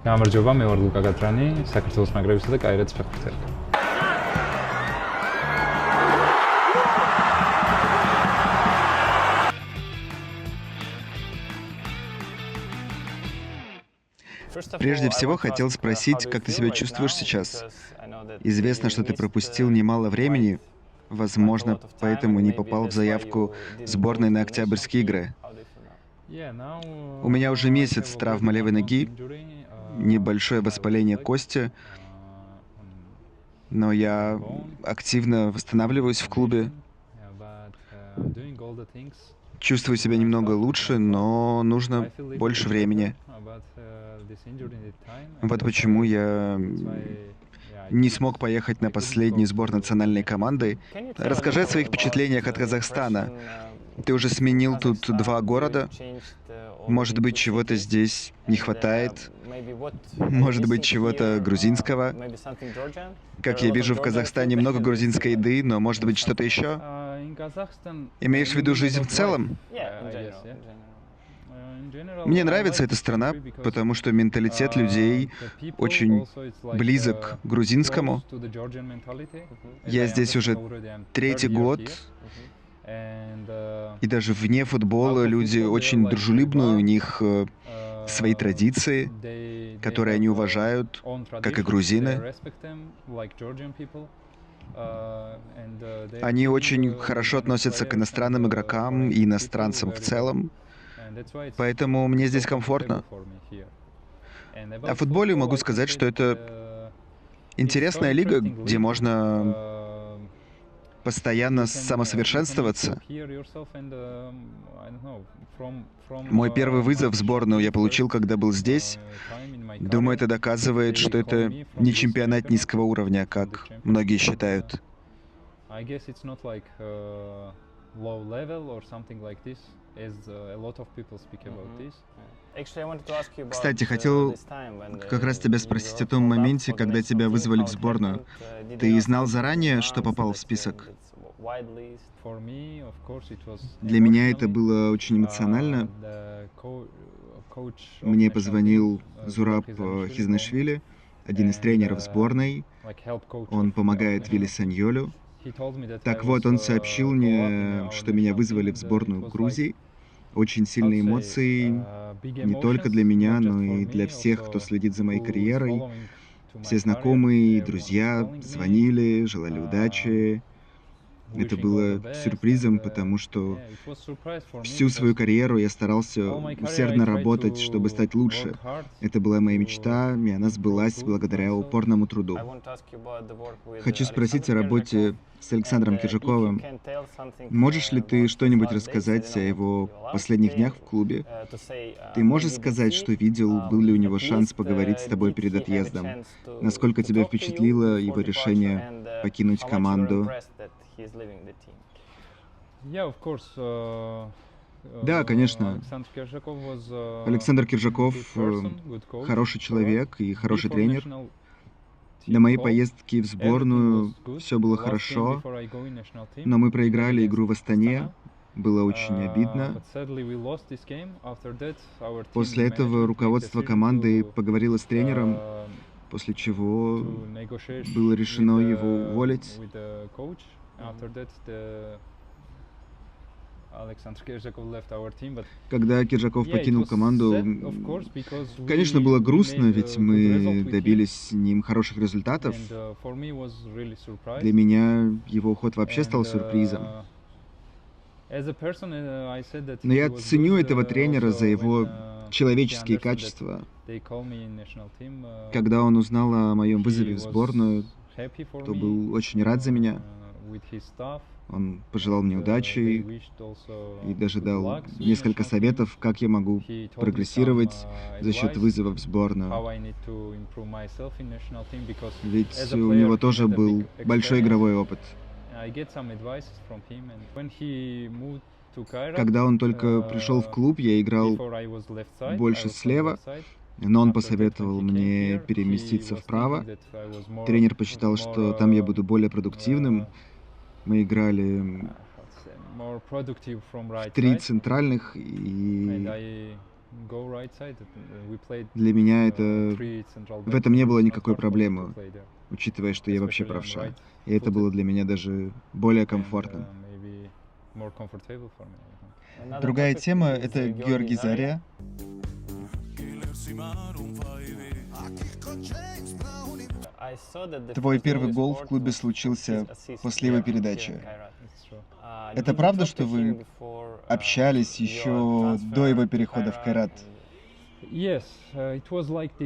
გამარჯობა, მე ვარ ლუკა გატრანი, საქართველოს მაგრებისა და კაირეთის ფეხბურთელი. Прежде всего, хотел спросить, как ты себя чувствуешь сейчас? Известно, что ты пропустил немало времени, возможно, поэтому не попал в заявку сборной на Октябрьские игры. У меня уже месяц травма левой ноги, небольшое воспаление кости, но я активно восстанавливаюсь в клубе. Чувствую себя немного лучше, но нужно больше времени. Вот почему я не смог поехать на последний сбор национальной команды. Расскажи о своих впечатлениях от Казахстана. Ты уже сменил тут 2 города. Может быть, чего-то здесь не хватает? Может быть, чего-то грузинского? Как я вижу, в Казахстане много грузинской еды, но может быть что-то еще? Имеешь в виду жизнь в целом? Мне нравится эта страна, потому что менталитет людей очень близок к грузинскому. Я здесь уже 3-й год, и даже вне футбола люди очень дружелюбные, у них свои традиции, которые они уважают, как и грузины. Они очень хорошо относятся к иностранным игрокам и иностранцам в целом, поэтому мне здесь комфортно. О футболе могу сказать, что это интересная лига, где можно постоянно самосовершенствоваться. Мой первый вызов в сборную я получил, когда был здесь. Думаю, это доказывает, что это не чемпионат низкого уровня, как многие считают. Кстати, хотел как раз тебя спросить о том моменте, когда тебя вызвали в сборную. Ты знал заранее, что попал в список? Для меня это было очень эмоционально. Мне позвонил Зураб Хизнашвили, один из тренеров сборной. Он помогает Вилли Саньолю. Так вот, он сообщил мне, что меня вызвали в сборную Грузии. Очень сильные эмоции, не только для меня, но и для всех, кто следит за моей карьерой. Все знакомые, друзья звонили, желали удачи. Это было сюрпризом, потому что всю свою карьеру я старался усердно работать, чтобы стать лучше. Это была моя мечта, и она сбылась благодаря упорному труду. Хочу спросить о работе с Александром Киржаковым. Можешь ли ты что-нибудь рассказать о его последних днях в клубе? Ты можешь сказать, что видел, был ли у него шанс поговорить с тобой перед отъездом? Насколько тебя впечатлило его решение покинуть команду? Да, конечно. Александр Киржаков хороший человек и хороший тренер. До моей поездки в сборную все было хорошо, но мы проиграли игру в Астане. Было очень обидно. После этого руководство команды поговорило с тренером, после чего было решено его уволить. Когда Киржаков покинул команду, конечно, было грустно, ведь мы добились с ним хороших результатов. Для меня его уход вообще стал сюрпризом. Но я ценю этого тренера за его человеческие качества. Когда он узнал о моем вызове в сборную, то был очень рад за меня. Он пожелал мне удачи и даже дал несколько советов, как я могу прогрессировать за счет вызова в сборную. Ведь у него тоже был большой игровой опыт. Когда он только пришел в клуб, я играл больше слева, но он посоветовал мне переместиться вправо. Тренер посчитал, что там я буду более продуктивным. Мы играли в 3 центральных, и Для меня в этом не было никакой проблемы, учитывая, что я вообще правша. И это было для меня даже более комфортным. Другая тема — это Георгий Заря. Твой первый гол в клубе случился после его передачи. Это правда, что вы общались еще до его перехода в Кайрат?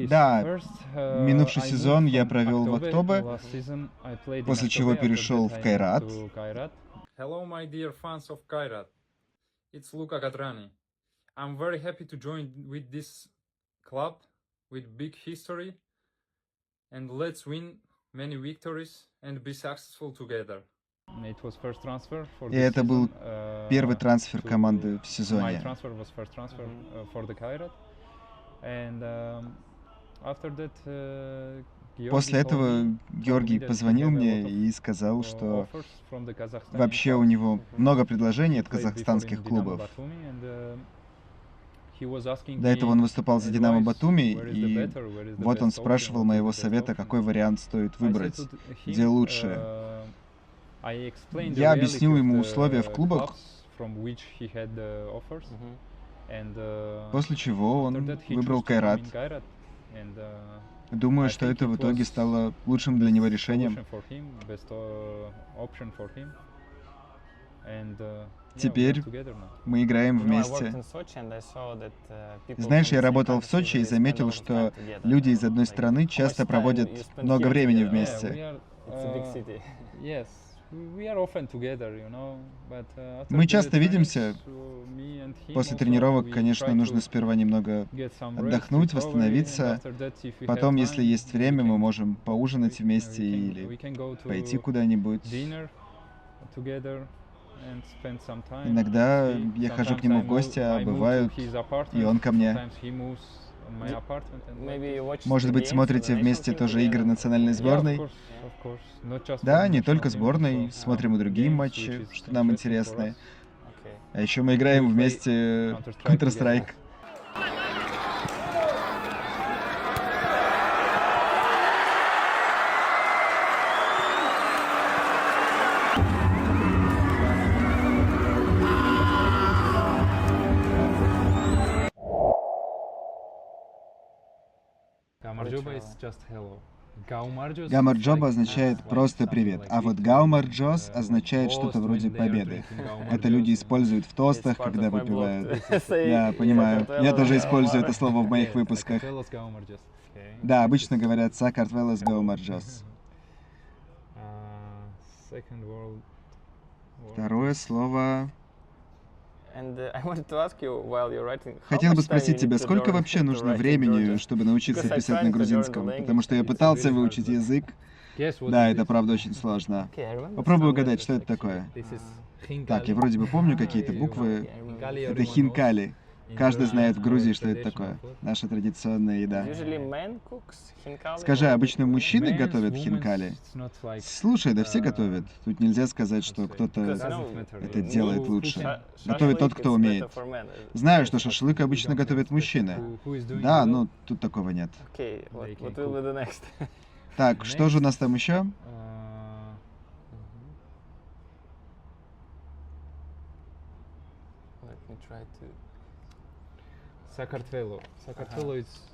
Да, минувший сезон я провел в Октобе, после чего перешел в Кайрат. Hello, my dear fans of Kairat. It's Luka Gatrani. I'm very happy to join with this club with big history, and let's win many victories and be successful together. И это был первый трансфер команды в сезоне. После этого Георгий позвонил мне и сказал, что вообще у него много предложений от казахстанских клубов. До этого он выступал за «Динамо Батуми», и вот он спрашивал моего совета, какой вариант стоит выбрать, где лучше. Я объяснил ему условия в клубах, после чего он выбрал Кайрат. Думаю, что это в итоге стало лучшим для него решением. Теперь мы играем вместе. Знаешь, я работал в Сочи и заметил, что люди из одной страны часто проводят много времени вместе. Мы часто видимся. После тренировок, конечно, нужно сперва немного отдохнуть, восстановиться. Потом, если есть время, мы можем поужинать вместе или пойти куда-нибудь. Иногда я хожу к нему в гости, а бывают и он ко мне. Может быть, смотрите вместе тоже игры национальной сборной? Да, не только сборной, смотрим и другие матчи, что нам интересно. А еще мы играем вместе Counter-Strike. Гамарджоба означает «просто привет», а вот Гаумарджос означает что-то вроде победы. Это люди используют в тостах, когда выпивают. Да, понимаю. Я тоже использую это слово в моих выпусках. Да, обычно говорят «Сакартвелос Гаумарджос». Второе слово... Хотел бы спросить тебя, сколько вообще нужно времени, чтобы научиться писать на грузинском? Потому что я пытался выучить язык. Да, это правда очень сложно. Попробую угадать, что это такое. Так, я вроде бы помню какие-то буквы. Это хинкали. Каждый знает в Грузии, что это такое. Наша традиционная еда. Скажи, обычно мужчины готовят хинкали? Слушай, да все готовят. Тут нельзя сказать, что кто-то это делает лучше. Готовит тот, кто умеет. Знаю, что шашлык обычно готовят мужчины. Да, но тут такого нет. Так, что же у нас там еще?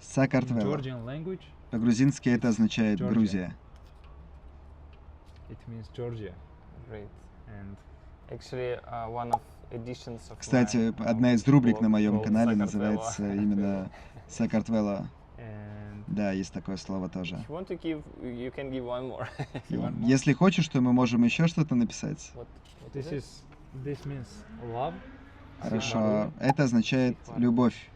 Сакартвело. По-грузински это означает Грузия. Кстати, одна из рубрик на моем канале называется именно Сакартвело. Да, есть такое слово тоже. Если хочешь, то мы можем еще что-то написать. Хорошо. Это означает любовь.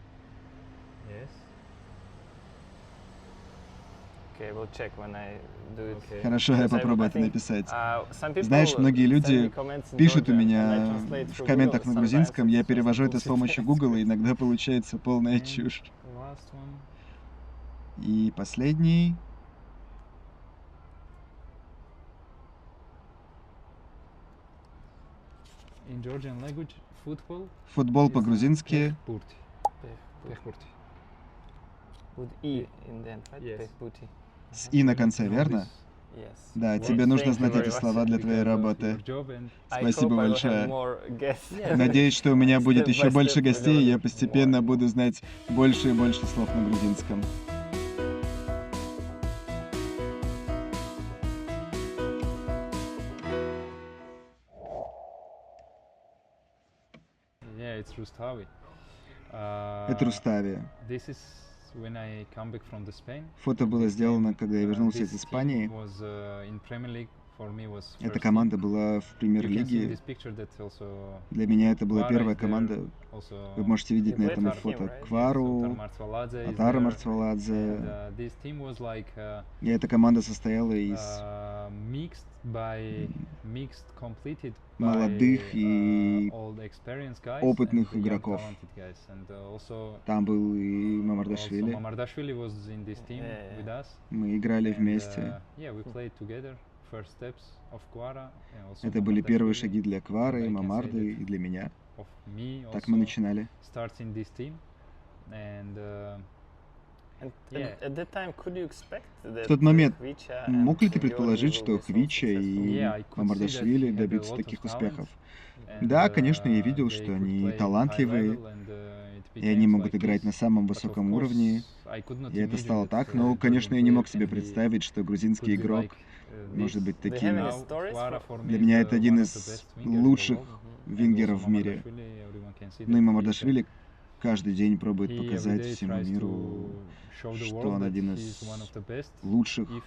Хорошо, я попробую это написать. Знаешь, многие люди пишут у меня в комментах на грузинском, я перевожу это с помощью Google, и иногда получается полная чушь. И последний. Футбол по-грузински Pehkurti. With E in the end, right? Yes. Pehputi. С «и» на конце, верно? Yes. Да, Well, тебе нужно thank you знать very эти much. слова для твоей работы. Спасибо I hope I will have большое. more guests. Надеюсь, что у меня будет Step еще by больше step гостей, и я learn постепенно more. буду знать больше и больше слов на грузинском. Yeah, it's Rustavi. Это Рустави. This is when I come back from the Spain. Фото было This сделано, team, когда я вернулся this из team Испании. was, in Premier League for me was Эта first команда team. была в You can see in премьер-лиге. this picture that also Для меня это была Kvara первая is there, команда. also Вы можете видеть на You этом played for фото him, right? Квару, Tar Martvaladze is Атара there, Марцваладзе. and this team was like И эта команда состояла из mixed completed молодых by и old experienced guys опытных and young игроков. talented guys. And also Там был и also Мамардашвили. Mamardashvili was in this team Yeah, with us. Мы играли And, вместе. yeah, we played together. First steps of Kvara. And also Это были первые Mamardashvili шаги для Квары, I can say Мамарды that и для меня. of me Так мы also начинали. starts in this team. And And Yeah. at that time, could you expect that В тот момент Хвича and мог ли ты Сеньори предположить, will что be so Хвича successful? и Yeah, I could see that Мамардашвили he had a добьются lot таких of talent. успехов? And, Да, конечно, я they видел, что could они play high талантливые, level, and, it и они became могут like играть this. на самом But of высоком course, уровне, I could not и это imagine стало that, так. Но, конечно, я Georgian не мог player себе can be- представить, что грузинский could be игрок like, может this. быть Do you have таким. any Now, stories Kvara from- for me Для is, меня это один one of из the best wingers in the лучших world. Мгм. And вингеров also в мире. Mamardashvili, everyone can see Ну и that he Мамардашвили каждый день пробует he every показать day всему tries миру, to show the что world он that один he из is one of the best, лучших, if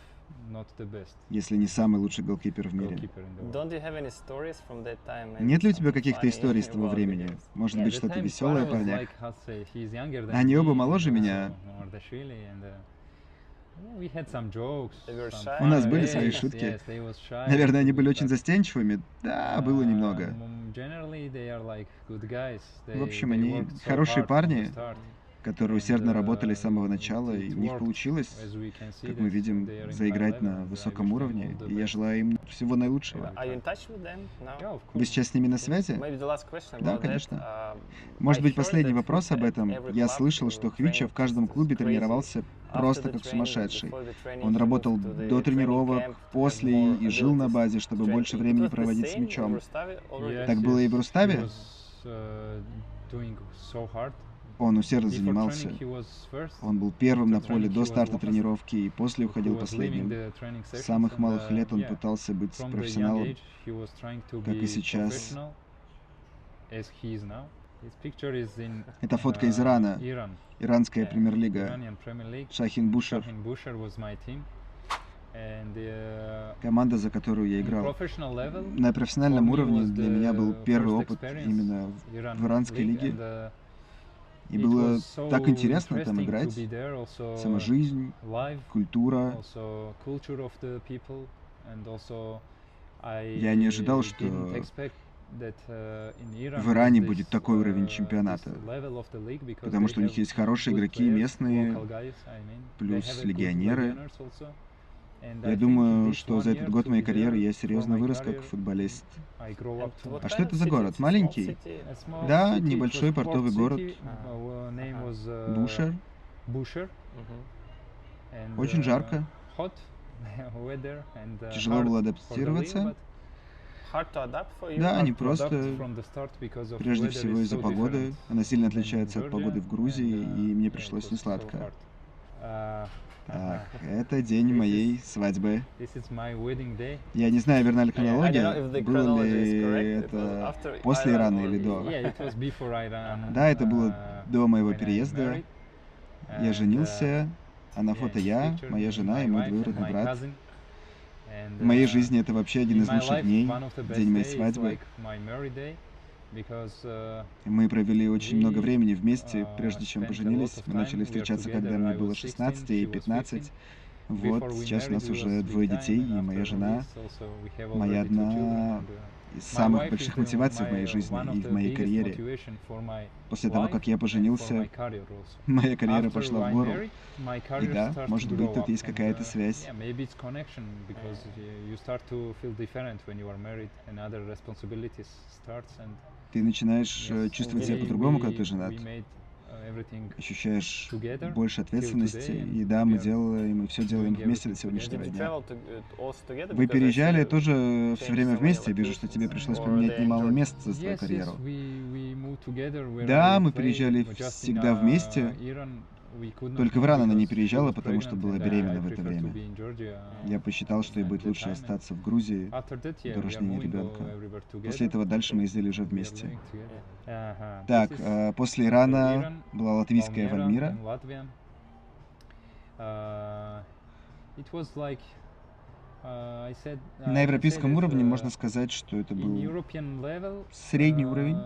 not the best если не самый лучший голкипер в мире. goalkeeper in the world. Don't you have any stories from that time? Maybe Нет ли у тебя something каких-то funny историй с того about времени? videos? Может Yeah, быть, that что-то time веселое Kvara про was них? like, how to say, he's younger than Они оба me, моложе and меня. also Mamardashvili, and, yeah, we had some jokes, They were some shy? У нас fun были ways. свои шутки. Yes, they was shy Наверное, a они little были bit, очень but, застенчивыми. Да, было немного. Generally, they are like good guys. В общем, They они worked so хорошие hard from the парни, start. которые And, усердно работали с самого it начала, и у них worked, получилось, as we can see как мы that видим, they are in заиграть high level, на and I высоком wish them уровне. all the И я best. желаю им всего наилучшего. Are you in touch with them now? Yeah, of Вы course. сейчас с ними на связи? Maybe the last question Да, about конечно. that. Может I быть, heard последний that вопрос Хвича об at этом. every Я club слышал, что Хвича в каждом клубе тренировался просто как сумасшедший. Он работал до тренировок, после и жил на базе, чтобы больше времени проводить с мячом. Yes, Так было и в yes, Руставе? he was, doing so hard. Он усердно Before занимался. training, he was first. Он был первым на After поле training, до he was старта last. тренировки и после Who уходил was leaving последним. the training С sessions, самых and, малых лет он yeah, пытался быть from the young профессионалом, age, he was trying to как и be сейчас. professional, as he is now. His picture is in, Это фотка из Ирана, Iran, иранская премьер-лига. Iranian Premier League. Шахин Бушер, Shahin Busher was my team. And, команда, за которую я in играл. professional level, На профессиональном for me уровне was для меня был the первый first опыт experience именно Iran в иранской league, лиге. and, И it было was so так интересно там interesting to играть. be there, also Сама жизнь, live, культура. also culture of the people, and also I Я не ожидал, didn't что expect that, in Iran в Иране was будет this, такой уровень this чемпионата. level of the league, because Потому they что у них have есть хорошие good игроки, players, местные, local guys, I mean. They плюс have a good легионеры. legionnaires also. And I Я think думаю, this что one за year этот год to моей be карьеры there я for серьезно my вырос career, как футболист. I grow up too much. А что это за город? Маленький? A small Да, city, it небольшой was портовый port город. city, our name was, Бушер. Busher. And, Очень жарко. hot weather and, Тяжело hard было for the адаптироваться. league, but Hard to adapt for you? Да, hard не to просто. adapt from the start because of Прежде weather всего is из-за so погоды. different Она сильно than отличается от Georgia, погоды в Грузии, and, и мне yeah, it пришлось was so несладко. hard. Uh, Так, это день моей свадьбы. This is my wedding day. Я не знаю, верна ли I don't know if хронология, the было chronology is ли correct. It was это after после Iran Ирана or или до. Yeah, it was before Iran. Да, это было до моего when I переезда. married. Я And, женился, а на yeah, фото in this я, picture, моя me, жена и my мой wife and двоюродный my брат. cousin. And, В моей жизни это вообще один in из my лучших life, дней, one of the best день моей days is свадьбы. like my married day, because, Мы провели очень много we, времени вместе, прежде чем spent a lot поженились. of Мы time. начали We are встречаться, когда together. мне I было was 16 16, и she was 15. 15. Вот, Before we сейчас у married, нас we уже was двое big time, детей, and и моя after жена this also we have моя already two children, одна and, из my самых wife больших is мотиваций в моей one жизни of и в the моей biggest карьере. motivation for my После того, life как я and for поженился, my career also. моя карьера After пошла в I гору. married, my И career да, started может to быть, grow тут up, есть and, какая-то связь. yeah, maybe it's connection because you start to feel different when you are married and other responsibilities starts, and Ты начинаешь yes, чувствовать and себя we- по-другому, когда ты we женат. made ощущаешь больше ответственности. И да, мы все делаем вместе до сегодняшнего дня. Вы переезжали тоже все время вместе? Я вижу, что тебе пришлось поменять немало мест за свою карьеру. Да, мы переезжали всегда вместе. Только в Иран она не переезжала, потому что была беременна в это время. Я посчитал, что ей будет лучше остаться в Грузии до рождения ребенка. После этого дальше мы ездили уже вместе. Так, после Ирана была латвийская Вальмира. На европейском уровне можно сказать, что это был средний уровень.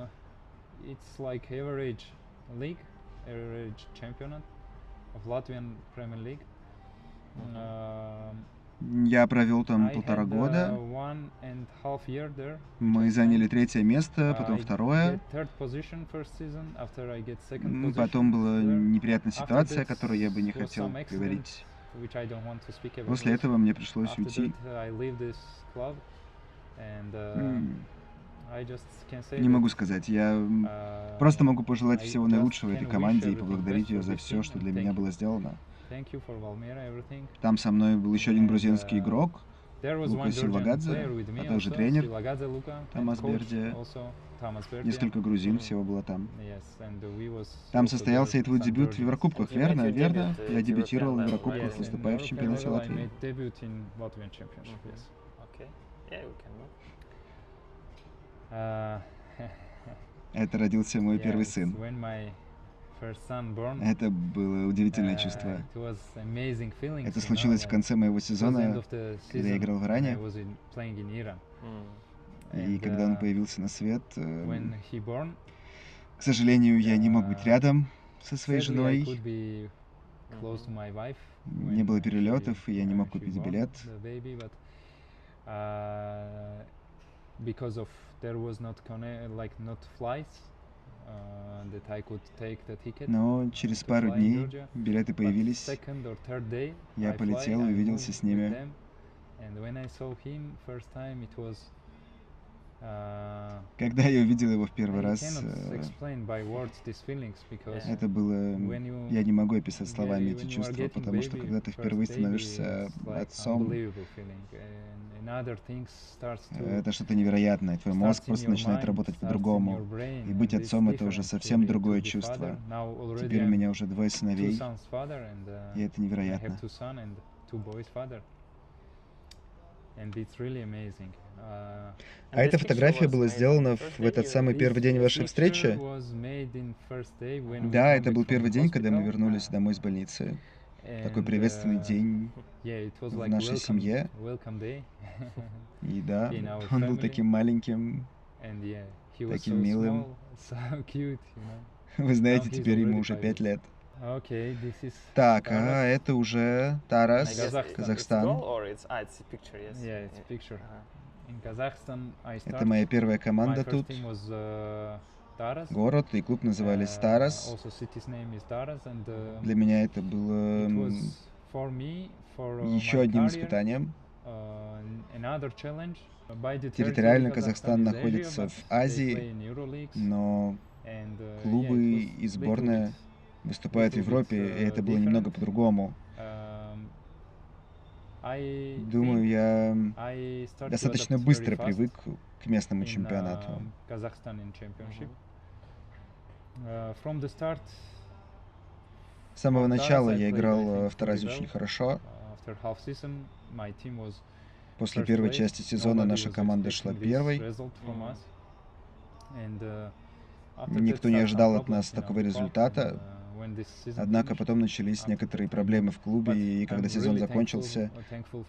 Я провел там 1,5 года. Мы заняли 3-е место, потом 2-е. Потом была неприятная ситуация, о которой я бы не хотел говорить. После этого мне пришлось уйти. Не могу сказать. Я просто могу пожелать всего наилучшего этой команде и поблагодарить ее за все, что для меня было сделано. Там со мной был еще один грузинский игрок, Лука Сильвагадзе, а также тренер Томас Берди. Несколько грузин всего было там. Там состоялся и твой дебют в Еврокубках, верно? Верно? Я дебютировал в Еврокубках, выступая в чемпионате Латвии. Это родился мой первый сын. Это было удивительное чувство. Это случилось в конце моего сезона, когда я играл в Иране. И когда он появился на свет, к сожалению, я не мог быть рядом со своей женой. Не было перелетов, и я не мог купить билет. Но через пару дней билеты появились. Я полетел и увиделся с ними. Когда я увидел его в первый раз, это было... Я не могу описать словами эти чувства, потому что когда ты впервые становишься отцом, это что-то невероятное. Твой мозг просто начинает работать по-другому. И быть отцом — это уже совсем другое чувство. Теперь у меня уже 2 сыновей, и это невероятно. А эта фотография была сделана в этот самый первый день вашей встречи? Да, это был первый день, когда мы вернулись домой с больницы. Такой приветственный день в нашей семье. И да, он был таким маленьким, таким милым. Вы знаете, теперь ему уже 5 лет. Так, а это уже Тарас, Казахстан. Это моя первая команда тут. Город и клуб назывались Тарас. Для меня это было еще одним испытанием. Территориально Казахстан находится в Азии, но клубы и сборная выступают в Европе, и это было немного по-другому. Думаю, я достаточно быстро привык к местному чемпионату. С самого начала я играл в Таразе очень хорошо. После первой части сезона наша команда шла первой. Никто не ожидал от нас такого результата. Однако потом начались некоторые проблемы в клубе, и когда сезон закончился,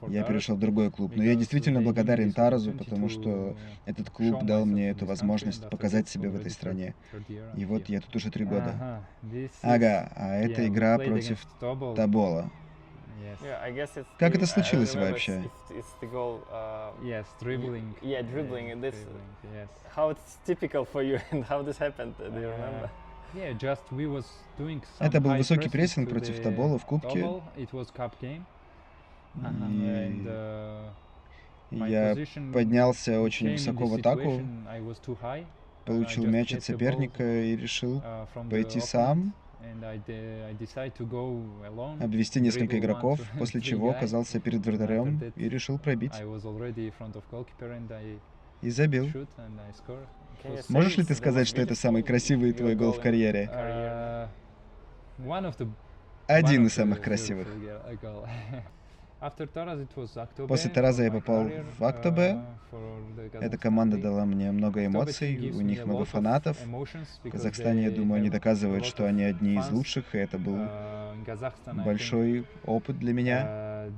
я перешел в другой клуб. Но я действительно благодарен Таразу, потому что этот клуб дал мне эту возможность показать себя в этой стране. И вот я тут уже 3 года. Ага, а это игра против Тобола. Как это случилось вообще? Это был высокий прессинг против Тобола в кубке. И я поднялся очень высоко в атаку, получил мяч от соперника и решил пойти сам обвести несколько игроков, после чего оказался перед вратарем и решил пробить. И забил. Можешь ли ты сказать, что это самый красивый твой гол в карьере? Один из самых красивых. После Тараза я попал в Актобе. Эта команда дала мне много эмоций, у них много фанатов. В Казахстане, я думаю, они доказывают, что они одни из лучших, и это был большой опыт для меня.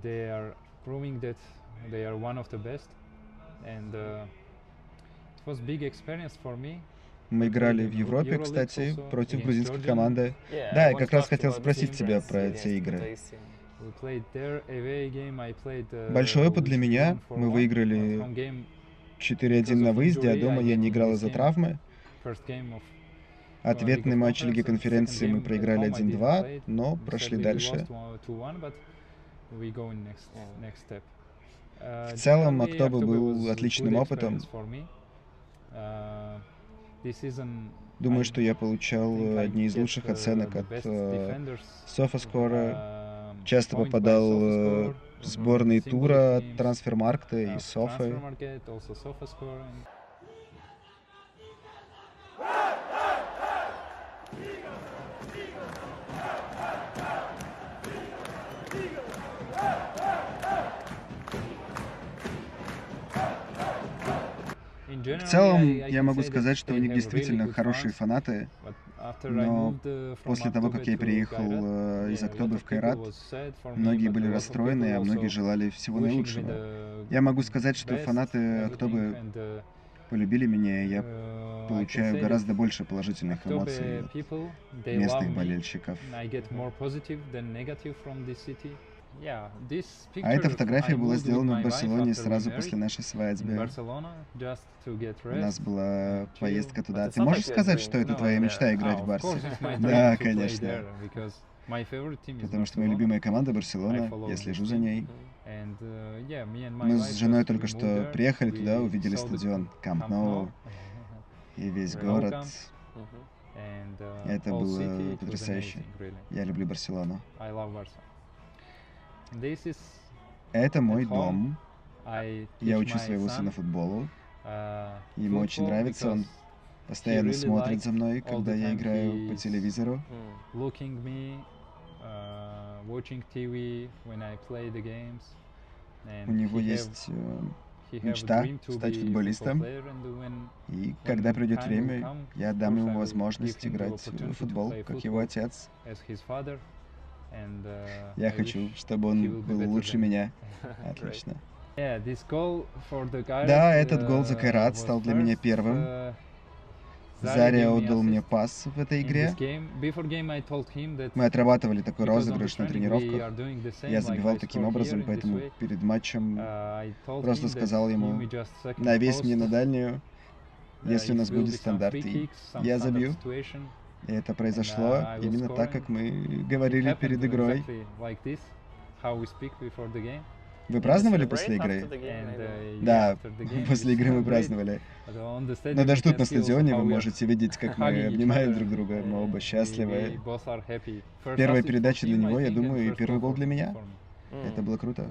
Мы играли в Европе, кстати, против грузинской команды. Да, я как раз хотел спросить тебя про эти игры. Большой опыт для меня. Мы выиграли 4-1 на выезде, а дома я не играл из-за травмы. Ответный матч Лиги конференции мы проиграли 1-2, но прошли дальше. В целом, Актобе был отличным опытом. Думаю, что я получал одни из лучших оценок от SofaScore. Часто попадал в сборные тура от Трансфермаркта и Софы. В целом, я могу сказать, что у них действительно хорошие фанаты, но после того, как я приехал из Актобе в Кайрат, многие были расстроены, а многие желали всего наилучшего. Я могу сказать, что фанаты Актобе полюбили меня, и я получаю гораздо больше положительных эмоций от местных болельщиков. А эта фотография была сделана в Барселоне сразу после нашей свадьбы. У нас была поездка туда. Ты можешь сказать, что это твоя мечта — играть в Барсе? Да, конечно. Потому что моя любимая команда — Барселона, я слежу за ней. Мы с женой только что приехали туда, увидели стадион Камп Ноу и весь город. Это было потрясающе. Я люблю Барселону. Это мой дом. Я учу своего сына футболу. Ему очень нравится, он постоянно смотрит за мной, когда я играю по телевизору. У него есть мечта стать футболистом, и когда придет время, я дам ему возможность играть в футбол, как его отец. Я хочу, чтобы он был лучше меня. Отлично. Да, этот гол за Кайрат стал для меня первым. Заря отдал мне пас в этой игре. Мы отрабатывали такой розыгрыш на тренировках. Я забивал таким образом, поэтому перед матчем просто сказал ему: навесь мне на дальнюю, если у нас будет стандарт, и я забью. И это произошло именно так, как мы говорили перед игрой. Вы праздновали после игры? Да, после игры мы праздновали. Но даже тут на стадионе вы можете видеть, как мы обнимаем друг друга, мы оба счастливы. Первая передача для него, я думаю, и первый гол для меня. Это было круто.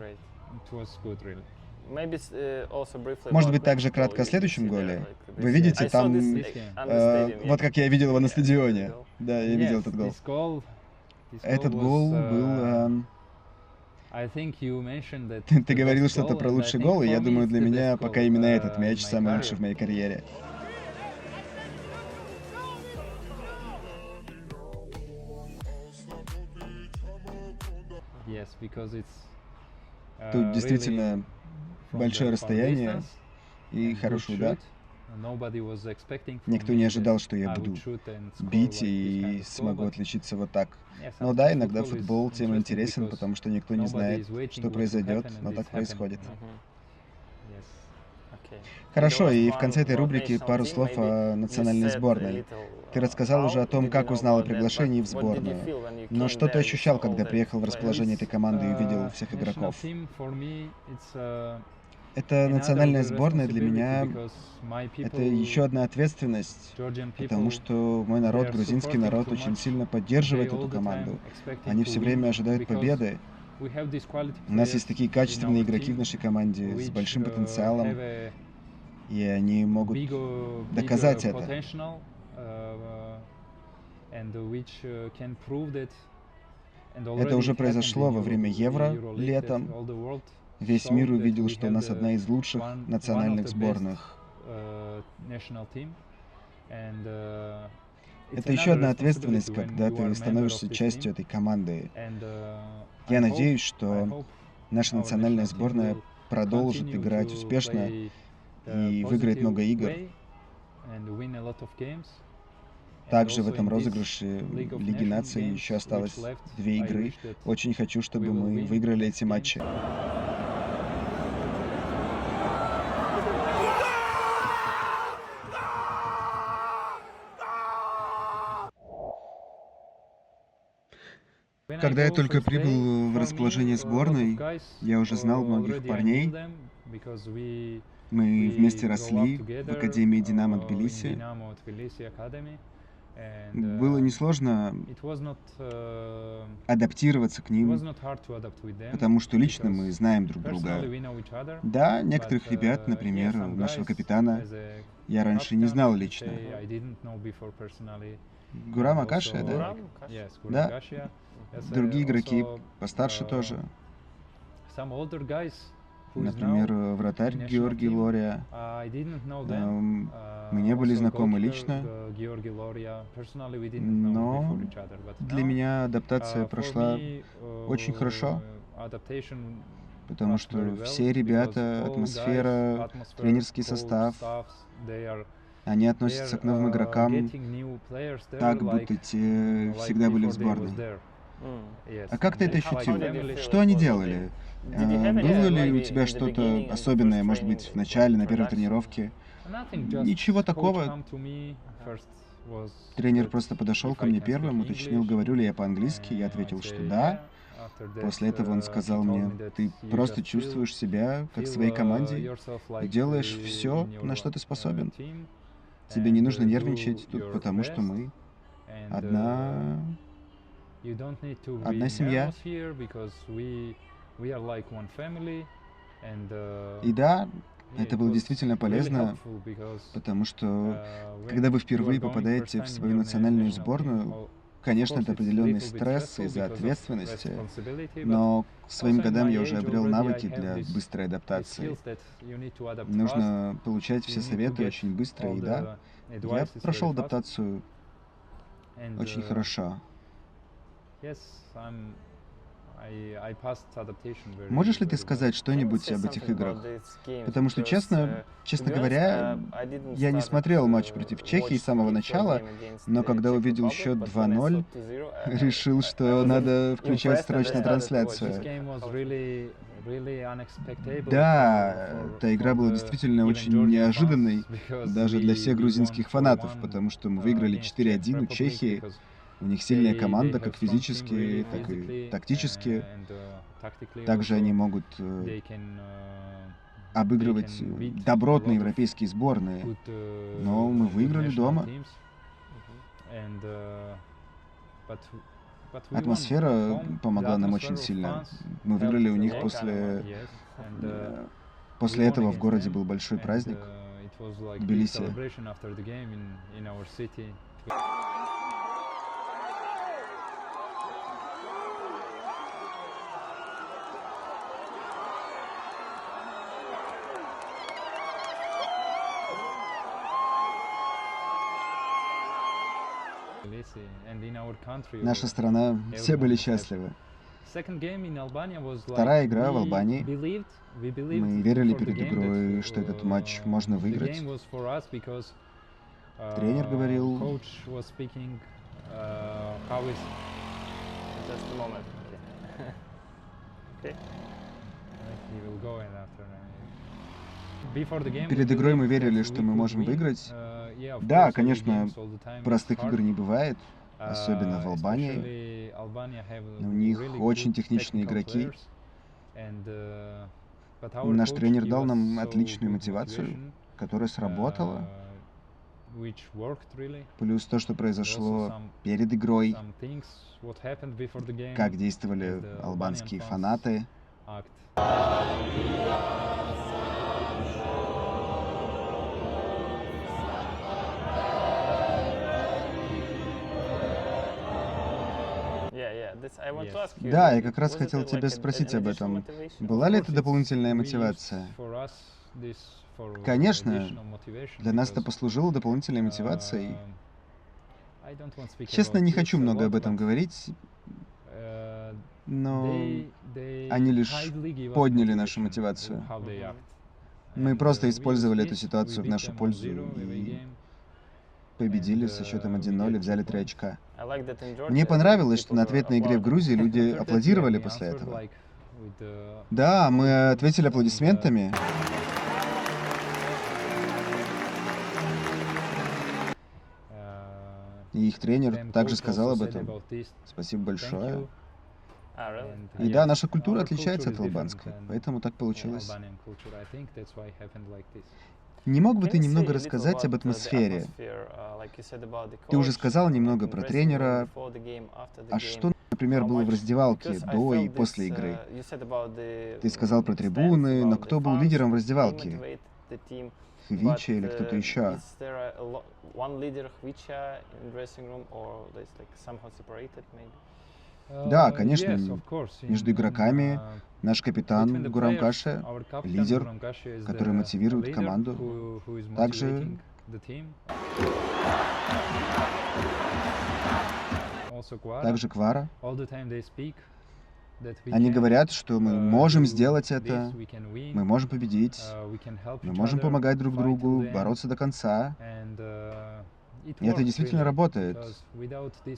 Может быть, также кратко о следующем голе. Вы видите, там... вот как я видел его на стадионе. Да, я видел этот гол. Этот гол был... Ты говорил что-то про лучший гол, и я думаю, для меня пока именно этот мяч самый лучший в моей карьере. Тут действительно большое расстояние и хороший удар. Никто не ожидал, что я буду бить и смогу отличиться вот так. Но да, иногда футбол тем интересен, потому что никто не знает, что произойдет, но так происходит. Хорошо, и в конце этой рубрики пару слов о национальной сборной. Ты рассказал уже о том, как узнал о приглашении в сборную. Но что ты ощущал, когда приехал в расположение этой команды и увидел всех игроков? Это национальная сборная для меня, это еще одна ответственность, потому что мой народ, грузинский народ, очень сильно поддерживает эту команду. Они все время ожидают победы. У нас есть такие качественные игроки в нашей команде с большим потенциалом, и они могут доказать это. Это уже произошло во время Евро летом. Весь мир увидел, что у нас одна из лучших национальных сборных. Это еще одна ответственность, когда ты становишься частью этой команды. Я надеюсь, что наша национальная сборная продолжит играть успешно и выиграет много игр. Также в этом розыгрыше Лиги Наций еще осталось 2 игры. Очень хочу, чтобы мы выиграли эти матчи. Когда я только прибыл в расположение сборной, я уже знал многих парней. Мы вместе росли в Академии Динамо Тбилиси. Было несложно адаптироваться к ним, потому что лично мы знаем друг друга. Да, некоторых ребят, например, нашего капитана, я раньше не знал лично. Гурам Акашия, да? Да. Другие игроки постарше тоже. Например, вратарь Георгий Лория. Мы не были знакомы лично, но для меня адаптация прошла очень хорошо, потому что все ребята, атмосфера, тренерский состав, они относятся к новым игрокам так, будто те всегда были в сборной. А как ты это ощутил? Что они делали? Было ли у тебя что-то особенное, может быть, в начале, на первой тренировке? Ничего такого. Тренер просто подошел ко мне первым, уточнил, говорю ли я по-английски. Я ответил, что да. После этого он сказал мне: ты просто чувствуешь себя как в своей команде и делаешь все, на что ты способен. Тебе не нужно нервничать тут, потому что мы одна семья. И да, это было действительно полезно, потому что, когда вы впервые попадаете в свою национальную сборную, конечно, это определенный стресс из-за ответственности, но к своим годам я уже обрел навыки для быстрой адаптации. Нужно получать все советы очень быстро, и да, я прошел адаптацию очень хорошо. Можешь ли ты сказать что-нибудь об этих играх? Потому что, честно говоря, я не смотрел матч против Чехии с самого начала, но когда увидел счет 2-0, решил, что надо включать срочно трансляцию. Да, эта игра была действительно очень неожиданной, даже для всех грузинских фанатов, потому что мы выиграли 4-1 у Чехии. У них сильная команда, как физически, так и тактически. Также они могут обыгрывать добротные европейские сборные. Но мы выиграли дома. Атмосфера помогла нам очень сильно. Мы выиграли у них после этого в городе был большой праздник в Тбилиси. Наша страна, все были счастливы. Вторая игра в Албании. Мы верили перед игрой, что этот матч можно выиграть. Тренер говорил... Перед игрой мы верили, что мы можем выиграть. Да, конечно, простых игр не бывает, особенно в Албании. У них очень техничные игроки. Наш тренер дал нам отличную мотивацию, которая сработала. Плюс то, что произошло перед игрой, как действовали албанские фанаты. Да, я как раз хотел тебя спросить об этом. Была ли это дополнительная мотивация? Конечно, для нас это послужило дополнительной мотивацией. Честно, не хочу много об этом говорить, но они лишь подняли нашу мотивацию. Мы просто использовали эту ситуацию в нашу пользу и победили со счетом 1-0 и взяли 3 очка. Мне понравилось, что на ответной игре в Грузии люди аплодировали после этого. Да, мы ответили аплодисментами. И их тренер также сказал об этом. Спасибо большое. И да, наша культура отличается от албанской, поэтому так получилось. Не мог бы ты немного рассказать об атмосфере? Ты уже сказал немного про тренера. А что, например, было в раздевалке до и после игры? Ты сказал про трибуны, но кто был лидером в раздевалке? Хвича или кто-то еще? Да, конечно, между игроками наш капитан Гурам Каша, лидер, который мотивирует команду. Также Квара. Они говорят, что мы можем сделать это, мы можем победить, мы можем помогать друг другу, бороться до конца. И это действительно работает,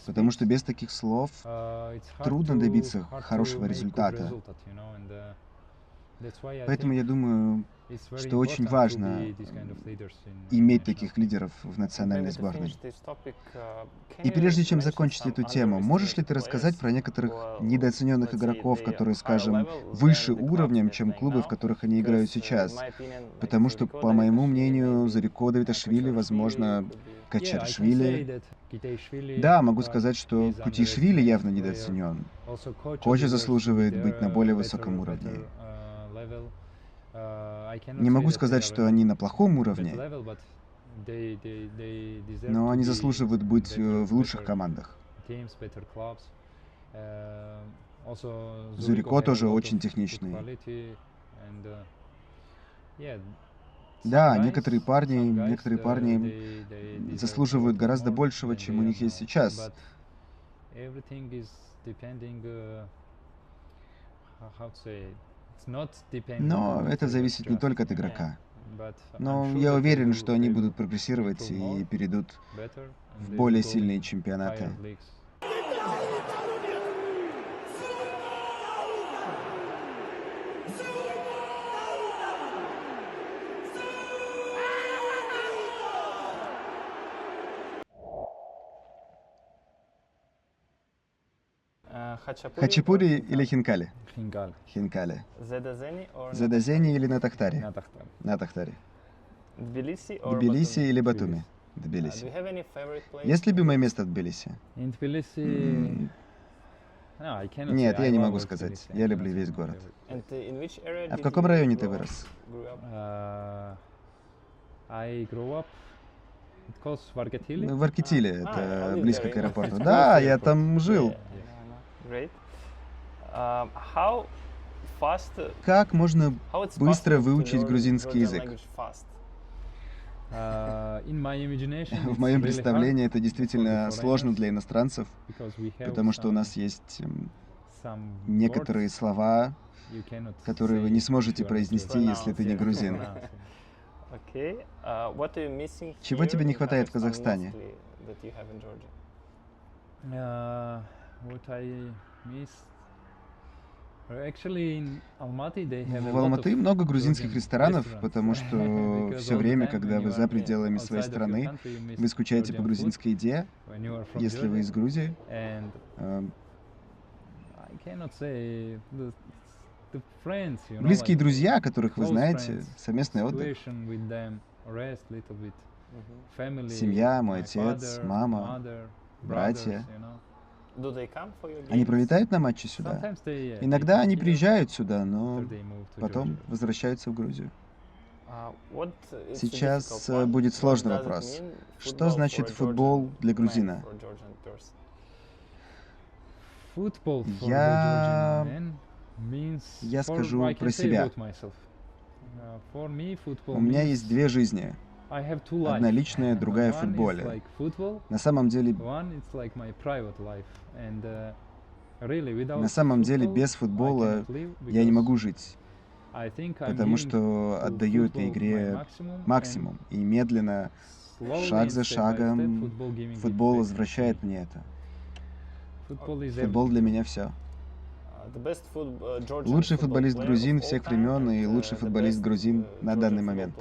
потому что без таких слов трудно добиться хорошего результата. Поэтому я думаю, что очень важно иметь таких лидеров в национальной сборной. И прежде чем закончить эту тему, можешь ли ты рассказать про некоторых недооцененных игроков, которые, скажем, выше уровнем, чем клубы, в которых они играют сейчас? Потому что, по моему мнению, Зорико Давиташвили, возможно, Качарашвили. Да, могу сказать, что Кутишвили явно недооценен. Коча заслуживает быть на более высоком уровне. Не могу сказать, что они на плохом уровне, но они заслуживают быть в лучших командах. Зорико тоже очень техничный. Да, некоторые парни заслуживают гораздо большего, чем у них есть сейчас. Но это зависит не только от игрока. Но я уверен, что они будут прогрессировать и перейдут в более сильные чемпионаты. Хачапури или хинкали? Хинкали. Задазени или на Тахтаре? На Тахтаре. Тбилиси или Батуми? Тбилиси. Есть любимое место в Тбилиси? Нет, я не могу сказать. Я люблю весь город. А в каком районе ты вырос? В Аркетиле, это близко к аэропорту. Да, я там жил. Как можно быстро выучить грузинский язык? В моем представлении это действительно сложно для иностранцев, потому что у нас есть некоторые слова, которые вы не сможете произнести, если ты не грузин. Чего тебе не хватает в Казахстане? В Алматы много грузинских ресторанов, потому что все время, когда вы за пределами своей страны, вы скучаете по грузинской еде, если вы из Грузии. Близкие друзья, которых вы знаете, совместный отдых. Семья, мой отец, мама, братья. Они прилетают на матчи сюда? Иногда они приезжают сюда, но потом возвращаются в Грузию. Сейчас будет сложный вопрос. Что значит футбол для грузина? Я скажу про себя. У меня есть две жизни. Одна личная, другая в футболе. На самом деле без футбола я не могу жить, потому что отдаю этой игре максимум. И медленно, шаг за шагом, футбол возвращает мне это. Футбол для меня все. Лучший футболист грузин всех времен и лучший футболист грузин на данный момент.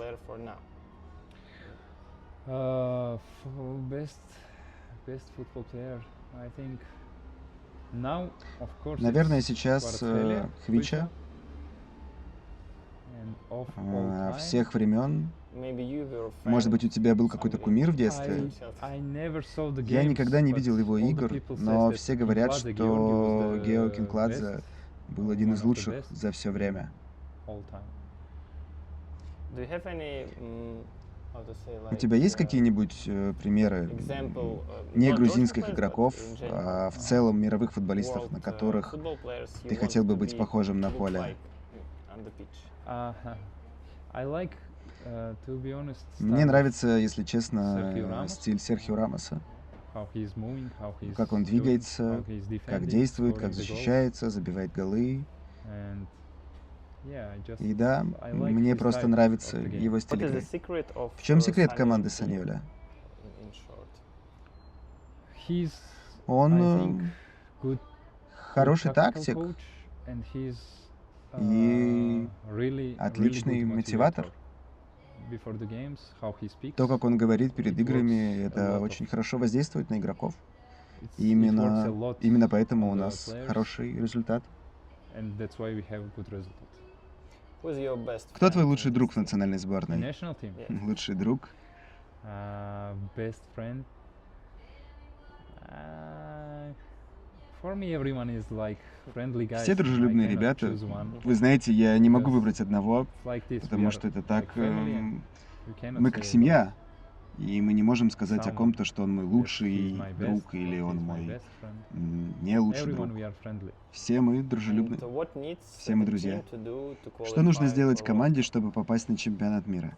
Наверное, сейчас Хвича всех времен. Может быть, у тебя был какой-то кумир в детстве? Я никогда не видел его игр, но все говорят, что Гео Кинкладзе был один из лучших за все время. У тебя есть какие-нибудь примеры не грузинских игроков, а в целом мировых футболистов, на которых ты хотел бы быть похожим на поле? Мне нравится, если честно, стиль Серхио Рамоса. Как он двигается, как действует, как защищается, забивает голы. И да, мне просто нравится его стиль игры. В чем секрет команды Саньоля? Он хороший тактик и отличный мотиватор. То, как он говорит перед играми, это очень хорошо воздействует на игроков. И именно поэтому у нас хороший результат. Кто твой лучший друг в национальной сборной? Лучший друг? Все дружелюбные ребята. Вы знаете, я не могу выбрать одного, потому что это так... Мы как семья, и мы не можем сказать о ком-то, что он мой лучший друг или он мой не лучший друг. Все мы дружелюбны. Все мы друзья. Что нужно сделать команде, чтобы попасть на чемпионат мира?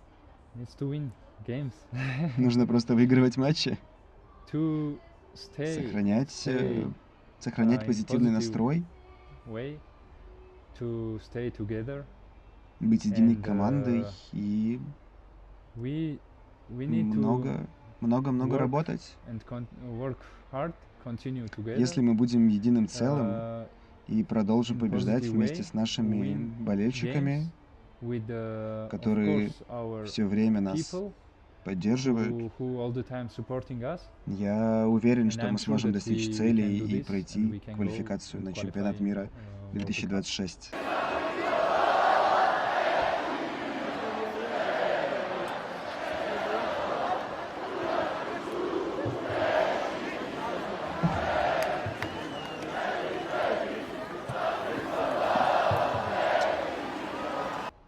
Нужно просто выигрывать матчи. Сохранять позитивный настрой. Быть единой командой и много работать. Если мы будем единым целым и продолжим побеждать вместе с нашими болельщиками, которые все время нас поддерживают, я уверен, что мы сможем достичь целей и пройти квалификацию на чемпионат мира 2026.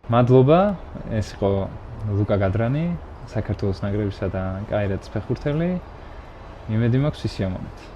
მადლობა, ეს იყო ლუკა გადრანი, საქართველოს ნაკრებისა და კაირატის ფეხბურთელი. იმედი მაქვს ისე მომენტ.